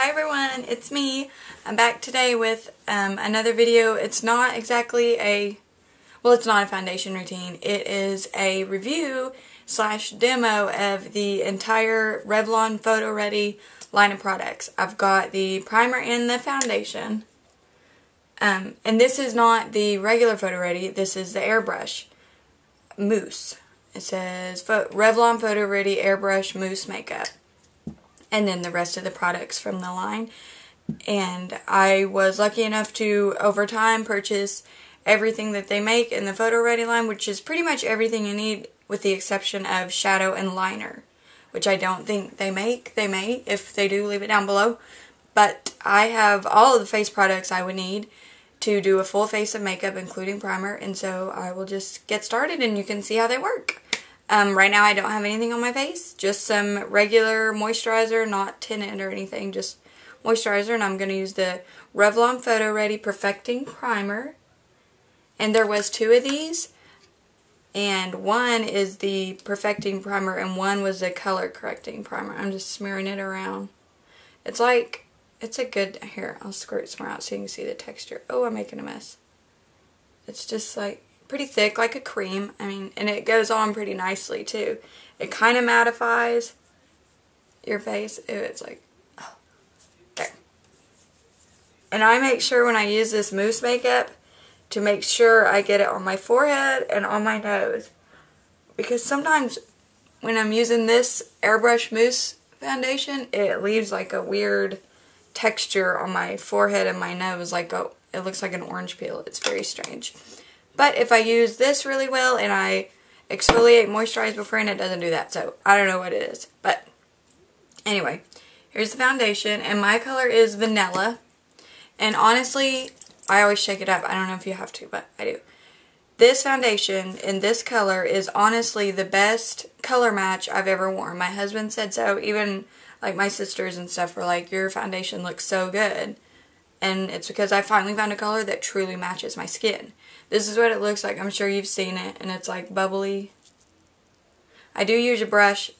Hi everyone, it's me. I'm back today with another video. It's not exactly it's not a foundation routine. It is a review slash demo of the entire Revlon Photoready line of products. I've got the primer and the foundation. And this is not the regular Photoready, this is the Airbrush Mousse. It says Revlon Photoready Airbrush Mousse Makeup. And then the rest of the products from the line. And I was lucky enough to, over time, purchase everything that they make in the Photoready line, which is pretty much everything you need with the exception of shadow and liner, which I don't think they make. They may. If they do, leave it down below. But I have all of the face products I would need to do a full face of makeup, including primer, and so I will just get started and you can see how they work. Right now I don't have anything on my face, just some regular moisturizer, not tinted or anything, just moisturizer, and I'm going to use the Revlon Photoready Perfecting Primer. And there was two of these, and one is the Perfecting Primer and one was the Color Correcting Primer. I'm just smearing it around. It's like, it's a good, here, I'll squirt some out so you can see the texture. Oh, I'm making a mess. It's just like pretty thick, like a cream. I mean, and it goes on pretty nicely too. It kind of mattifies your face. Ew, it's like, oh, there. And I make sure when I use this mousse makeup to make sure I get it on my forehead and on my nose. Because sometimes when I'm using this Airbrush Mousse foundation, it leaves like a weird texture on my forehead and my nose. Like, oh, it looks like an orange peel. It's very strange. But if I use this really well and I exfoliate, moisturize beforehand, it doesn't do that. So I don't know what it is. But anyway, here's the foundation. And my color is vanilla. And honestly, I always shake it up. I don't know if you have to, but I do. This foundation in this color is honestly the best color match I've ever worn. My husband said so. Even like my sisters and stuff were like, your foundation looks so good. And it's because I finally found a color that truly matches my skin. This is what it looks like. I'm sure you've seen it, and it's like bubbly. I do use a brush,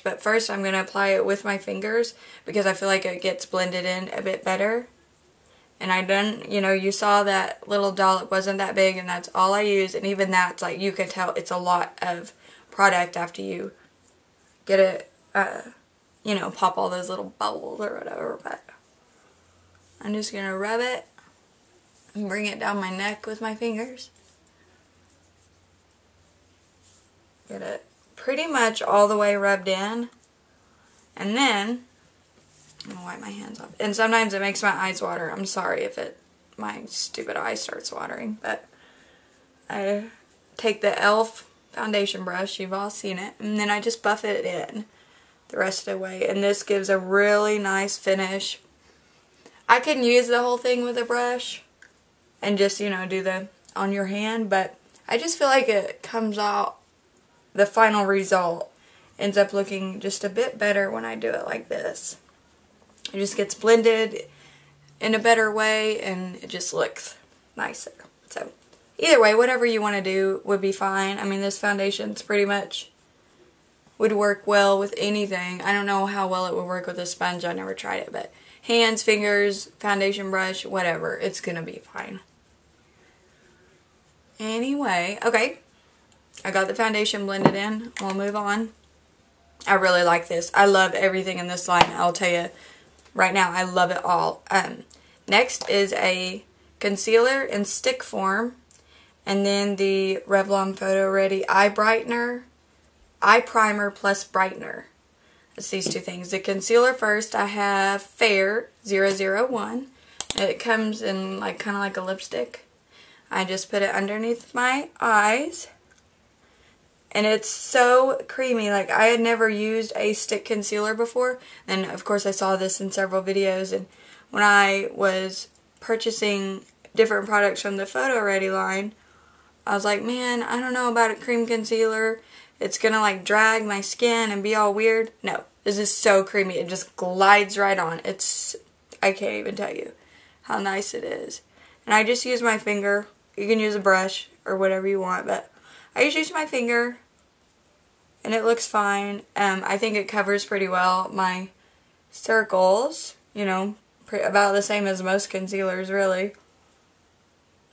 but first I'm going to apply it with my fingers because I feel like it gets blended in a bit better. And I done, you know, you saw that little dollop wasn't that big, and that's all I use. And even that's like, you can tell it's a lot of product after you get it, you know, pop all those little bubbles or whatever. But I'm just going to rub it and bring it down my neck with my fingers. Get it pretty much all the way rubbed in. And then, I'm going to wipe my hands off. And sometimes it makes my eyes water. I'm sorry if my stupid eye starts watering. But I take the e.l.f. foundation brush, you've all seen it, and then I just buff it in the rest of the way. And this gives a really nice finish. I can use the whole thing with a brush and just, you know, do the on your hand, but I just feel like it comes out, the final result ends up looking just a bit better when I do it like this. It just gets blended in a better way and it just looks nicer. So either way, whatever you want to do would be fine. I mean, this foundation's pretty much would work well with anything. I don't know how well it would work with a sponge. I never tried it, but hands, fingers, foundation brush, whatever. It's going to be fine. Anyway, okay. I got the foundation blended in. We'll move on. I really like this. I love everything in this line. I'll tell you right now, I love it all. Next is a concealer in stick form. And then the Revlon Photoready Eye Brightener, Eye Primer plus Brightener. It's these two things. The concealer first, I have Fair 001. It comes in like kind of like a lipstick. I just put it underneath my eyes. And it's so creamy. Like, I had never used a stick concealer before. And of course I saw this in several videos. And when I was purchasing different products from the Photoready line, I was like, man, I don't know about a cream concealer. It's gonna like drag my skin and be all weird. No, this is so creamy. It just glides right on. I can't even tell you how nice it is. And I just use my finger. You can use a brush or whatever you want, but I just use my finger and it looks fine. I think it covers pretty well my circles. you know, about the same as most concealers, really.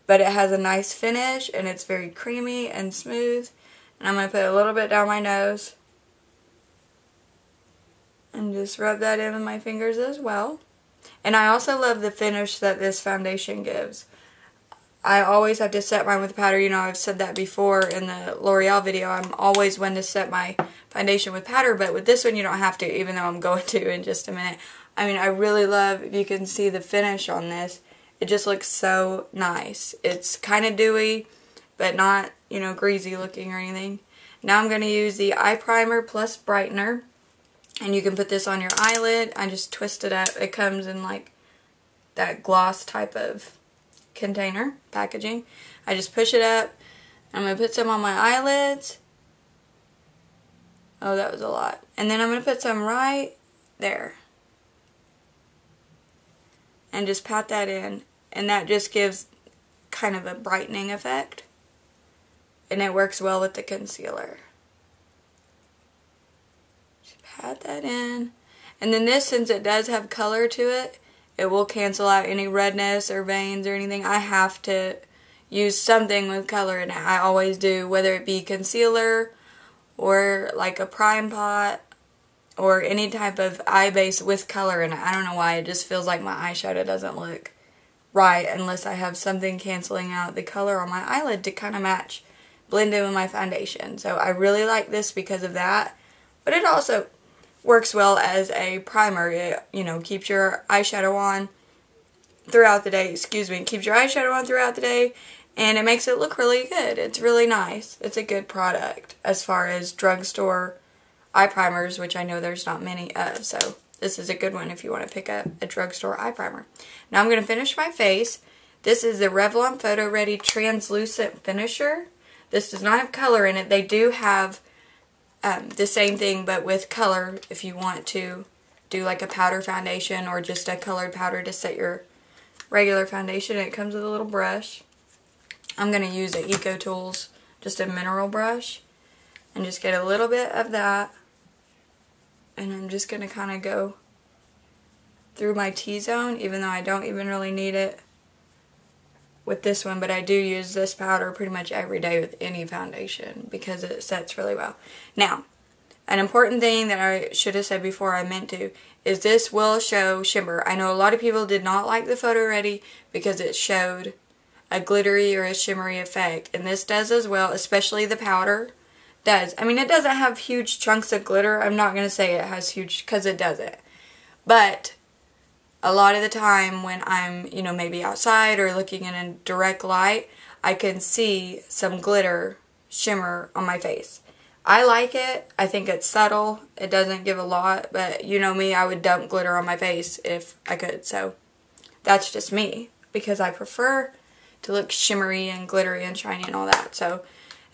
But it has a nice finish, and it's very creamy and smooth. And I'm going to put a little bit down my nose. And just rub that in with my fingers as well. And I also love the finish that this foundation gives. I always have to set mine with powder. You know, I've said that before in the L'Oreal video. I'm always one to set my foundation with powder, but with this one you don't have to, even though I'm going to in just a minute. I mean, I really love, if you can see the finish on this, it just looks so nice. It's kind of dewy, but not, you know, greasy looking or anything. Now I'm going to use the eye primer plus brightener. And you can put this on your eyelid. I just twist it up. It comes in like that gloss type of container packaging. I just push it up. I'm going to put some on my eyelids. Oh, that was a lot. And then I'm going to put some right there. And just pat that in. And that just gives kind of a brightening effect. And it works well with the concealer. Just pat that in. And then this, since it does have color to it, it will cancel out any redness or veins or anything. I have to use something with color in it. I always do, whether it be concealer or like a prime pot or any type of eye base with color in it. I don't know why, it just feels like my eyeshadow doesn't look right unless I have something canceling out the color on my eyelid to kind of match, blend in with my foundation. So I really like this because of that. But it also works well as a primer. It, you know, keeps your eyeshadow on throughout the day. Keeps your eyeshadow on throughout the day, and it makes it look really good. It's really nice. It's a good product as far as drugstore eye primers, which I know there's not many of. So this is a good one if you want to pick up a drugstore eye primer. Now I'm going to finish my face. This is the Revlon Photoready Translucent Finisher. This does not have color in it. They do have the same thing but with color if you want to do like a powder foundation or just a colored powder to set your regular foundation. It comes with a little brush. I'm going to use a Eco Tools, just a mineral brush, and just get a little bit of that, and I'm just going to kind of go through my T-zone, even though I don't even really need it with this one, but I do use this powder pretty much every day with any foundation because it sets really well. Now, an important thing that I should have said before I meant to is this will show shimmer. I know a lot of people did not like the Photoready because it showed a glittery or a shimmery effect, and this does as well, especially the powder does. I mean, it doesn't have huge chunks of glitter. I'm not going to say it has huge, because it doesn't. But a lot of the time when I'm, you know, maybe outside or looking in a direct light, I can see some glitter shimmer on my face. I like it. I think it's subtle. It doesn't give a lot, but you know me, I would dump glitter on my face if I could. So that's just me, because I prefer to look shimmery and glittery and shiny and all that. So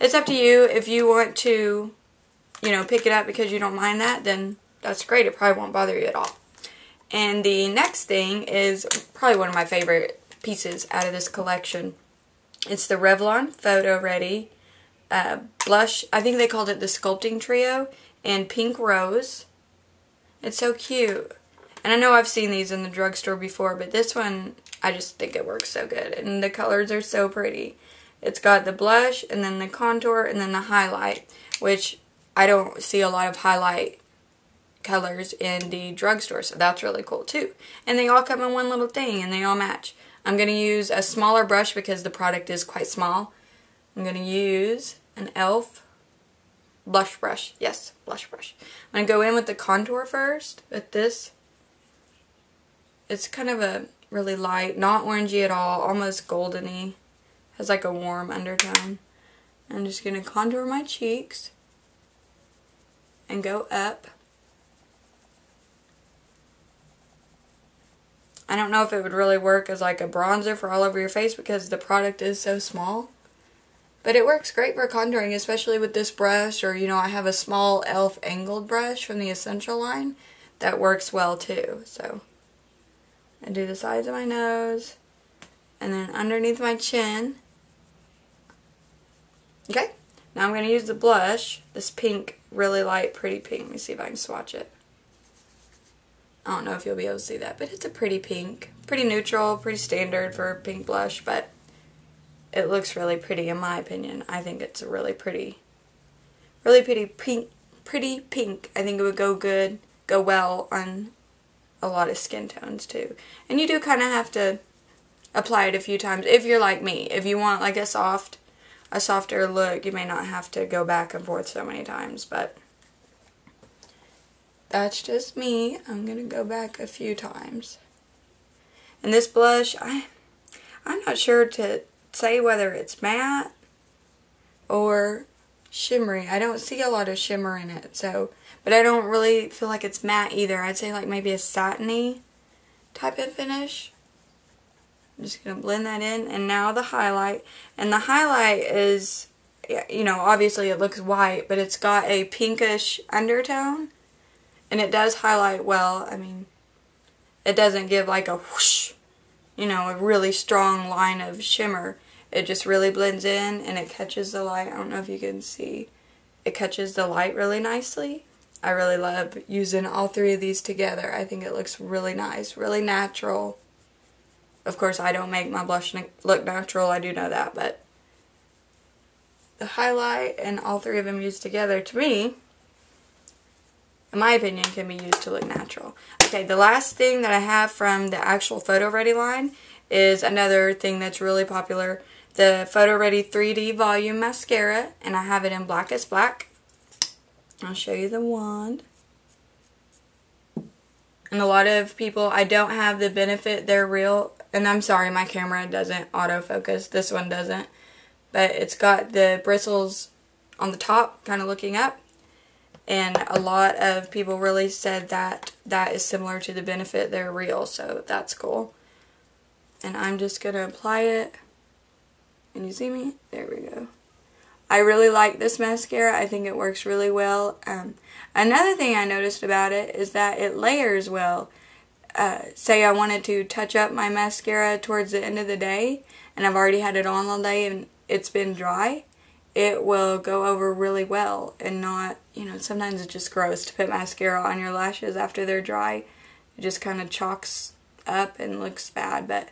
it's up to you. If you want to, you know, pick it up because you don't mind that, then that's great. It probably won't bother you at all. And the next thing is probably one of my favorite pieces out of this collection. It's the Revlon Photoready blush. I think they called it the Sculpting Trio in Pink Rose. It's so cute. And I know I've seen these in the drugstore before, but this one, I just think it works so good. And the colors are so pretty. It's got the blush, and then the contour, and then the highlight, which I don't see a lot of highlight colors in the drugstore, so that's really cool too. And they all come in one little thing, and they all match. I'm going to use a smaller brush because the product is quite small. I'm going to use an e.l.f. blush brush. Yes, blush brush. I'm going to go in with the contour first with this. It's kind of a really light, not orangey at all, almost goldeny. Has like a warm undertone. I'm just going to contour my cheeks and go up. I don't know if it would really work as like a bronzer for all over your face because the product is so small. But it works great for contouring, especially with this brush, or, you know, I have a small e.l.f. angled brush from the Essential line that works well too. So I do the sides of my nose and then underneath my chin. Okay, now I'm going to use the blush, this pink, really light, pretty pink. Let me see if I can swatch it. I don't know if you'll be able to see that, but it's a pretty pink. Pretty neutral, pretty standard for a pink blush, but it looks really pretty in my opinion. I think it's a really pretty pink. I think it would go well on a lot of skin tones too. And you do kind of have to apply it a few times if you're like me. If you want like a softer look, you may not have to go back and forth so many times, but that's just me. I'm gonna go back a few times. And this blush, I'm not sure to say whether it's matte or shimmery. I don't see a lot of shimmer in it, so, but I don't really feel like it's matte either. I'd say like maybe a satiny type of finish. I'm just going to blend that in, and now the highlight. And the highlight is, you know, obviously it looks white, but it's got a pinkish undertone, and it does highlight well. I mean, it doesn't give like a whoosh, you know, a really strong line of shimmer. It just really blends in, and it catches the light. I don't know if you can see. It catches the light really nicely. I really love using all three of these together. I think it looks really nice, really natural. Of course, I don't make my blush look natural. I do know that, but the highlight and all three of them used together, to me, in my opinion, can be used to look natural. Okay, the last thing that I have from the actual Photoready line is another thing that's really popular. The Photoready 3D Volume Mascara, and I have it in Blackest Black. I'll show you the wand. And a lot of people, I don't have the Benefit They're Real, and I'm sorry my camera doesn't autofocus, this one doesn't, but it's got the bristles on the top, kind of looking up, and a lot of people really said that that is similar to the Benefit They're Real, so that's cool. And I'm just going to apply it. Can you see me? There we go. I really like this mascara. I think it works really well. Another thing I noticed about it is that it layers well. Say I wanted to touch up my mascara towards the end of the day, and I've already had it on all day and it's been dry, it will go over really well and not, you know, sometimes it's just gross to put mascara on your lashes after they're dry. It just kind of chalks up and looks bad, but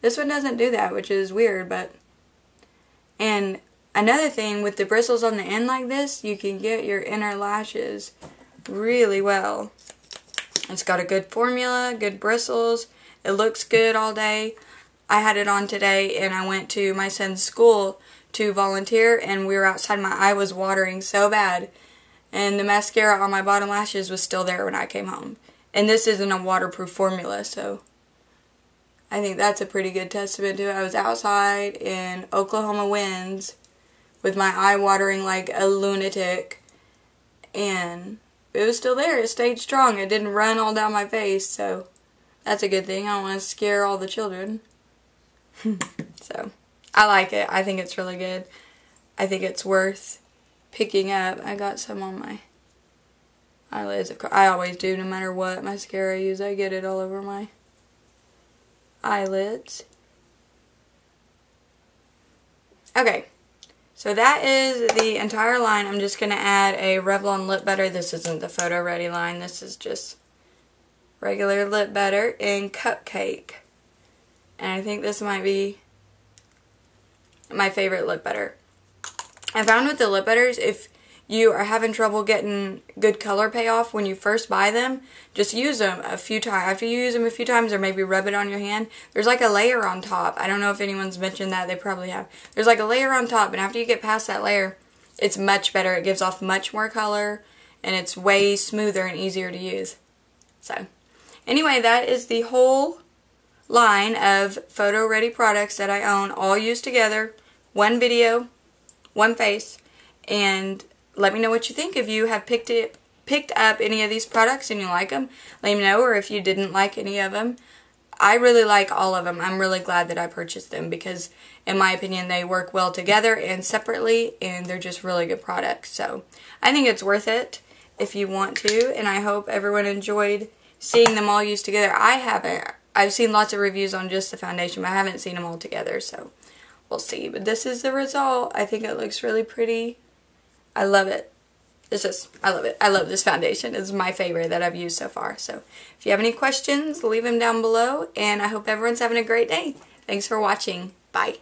this one doesn't do that, which is weird, but... And another thing, with the bristles on the end like this, you can get your inner lashes really well. It's got a good formula, good bristles. It looks good all day. I had it on today, and I went to my son's school to volunteer, and we were outside. My eye was watering so bad, and the mascara on my bottom lashes was still there when I came home. And this isn't a waterproof formula, so... I think that's a pretty good testament to it. I was outside in Oklahoma winds with my eye watering like a lunatic, and it was still there. It stayed strong. It didn't run all down my face, so that's a good thing. I don't want to scare all the children. So, I like it. I think it's really good. I think it's worth picking up. I got some on my eyelids. I always do, no matter what mascara I use. I get it all over my eyelids. Okay, so that is the entire line. I'm just going to add a Revlon lip butter. This isn't the Photoready line. This is just regular lip butter in Cupcake. And I think this might be my favorite lip butter. I found with the lip butters, if you are having trouble getting good color payoff when you first buy them, just use them a few times. After you use them a few times, or maybe rub it on your hand, there's like a layer on top. I don't know if anyone's mentioned that. They probably have. There's like a layer on top, and after you get past that layer, it's much better. It gives off much more color, and it's way smoother and easier to use. So, anyway, that is the whole line of Photoready products that I own, all used together. One video, one face, and let me know what you think. If you have picked up any of these products and you like them, let me know, or if you didn't like any of them. I really like all of them. I'm really glad that I purchased them because, in my opinion, they work well together and separately, and they're just really good products. So, I think it's worth it if you want to, and I hope everyone enjoyed seeing them all used together. I haven't. I've seen lots of reviews on just the foundation, but I haven't seen them all together, so we'll see. But this is the result. I think it looks really pretty. I love it. I love it. I love this foundation. It's my favorite that I've used so far. So if you have any questions, leave them down below, and I hope everyone's having a great day. Thanks for watching. Bye.